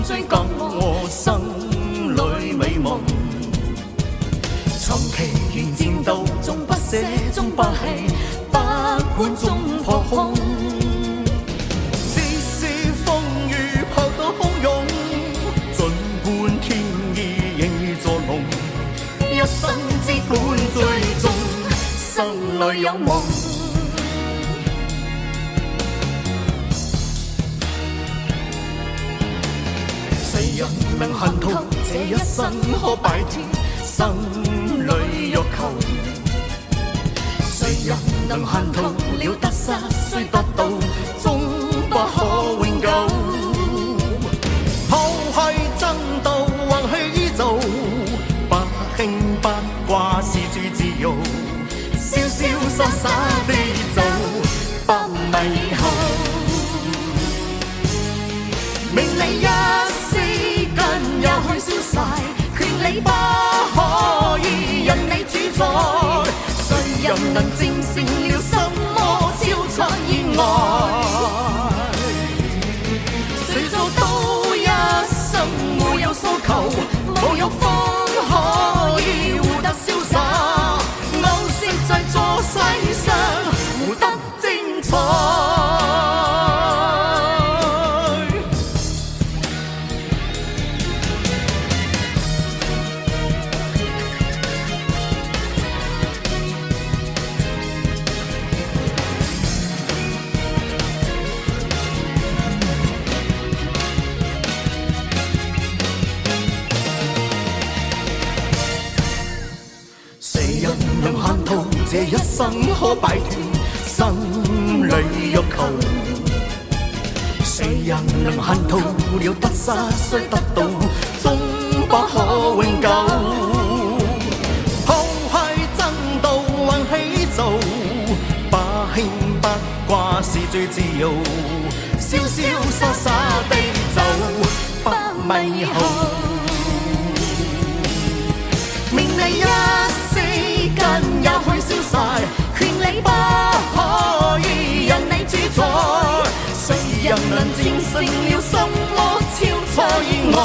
追赶我心里美梦。长期如战斗，终不舍，终不弃，不管终破空。即使风雨拍到汹涌，尽管天意仍作弄，一生只管追踪，心里有梦。谁人能恨透这一生可摆脱生里欲求？谁人能恨透了得失虽得到，终不可永久？抛弃争斗或喜做，不轻不挂是住自由，潇潇洒洒地走，不迷后。名利一时间也去消逝，权力不可以任你主宰。谁人能战胜了什么超出意外？谁做到一生没有诉求，无欲方可以活得潇洒？偶识在座世上活得精彩。谁人能恨透这一生可摆脱生理欲求？谁人能恨透了得失虽得到，终不可永久？抛弃争斗或喜做，不轻不挂是最自由，潇潇洒洒地走，不迷后。名利一时间也去消逝，权力不可以任你主宰。谁人能战胜了什么超错意外？